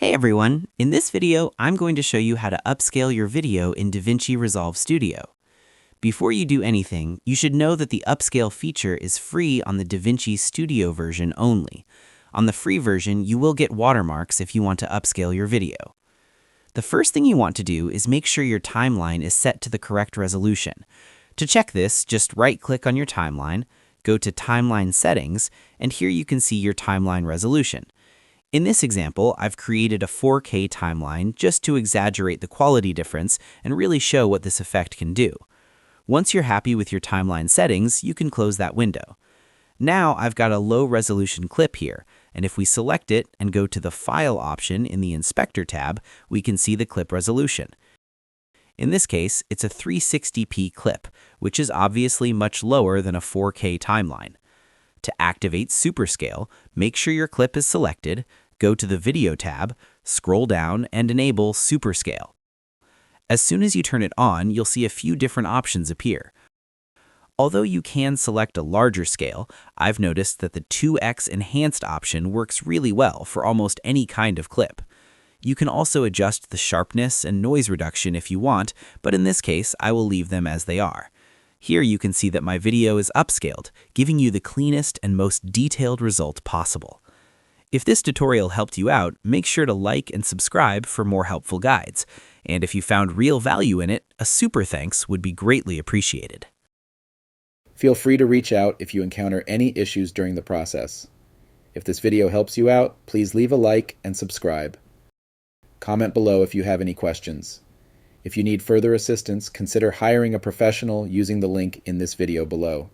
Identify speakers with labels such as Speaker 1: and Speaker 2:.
Speaker 1: Hey everyone, in this video I'm going to show you how to upscale your video in DaVinci Resolve Studio. Before you do anything, you should know that the upscale feature is free on the DaVinci Studio version only. On the free version, you will get watermarks if you want to upscale your video. The first thing you want to do is make sure your timeline is set to the correct resolution. To check this, just right-click on your timeline, go to Timeline Settings, and here you can see your timeline resolution. In this example, I've created a 4K timeline just to exaggerate the quality difference and really show what this effect can do. Once you're happy with your timeline settings, you can close that window. Now I've got a low-resolution clip here, and if we select it and go to the File option in the Inspector tab, we can see the clip resolution. In this case, it's a 360p clip, which is obviously much lower than a 4K timeline. To activate Superscale, make sure your clip is selected, go to the Video tab, scroll down, and enable Superscale. As soon as you turn it on, you'll see a few different options appear. Although you can select a larger scale, I've noticed that the 2x Enhanced option works really well for almost any kind of clip. You can also adjust the sharpness and noise reduction if you want, but in this case, I will leave them as they are. Here you can see that my video is upscaled, giving you the cleanest and most detailed result possible. If this tutorial helped you out, make sure to like and subscribe for more helpful guides. And if you found real value in it, a super thanks would be greatly appreciated.
Speaker 2: Feel free to reach out if you encounter any issues during the process. If this video helps you out, please leave a like and subscribe. Comment below if you have any questions. If you need further assistance, consider hiring a professional using the link in this video below.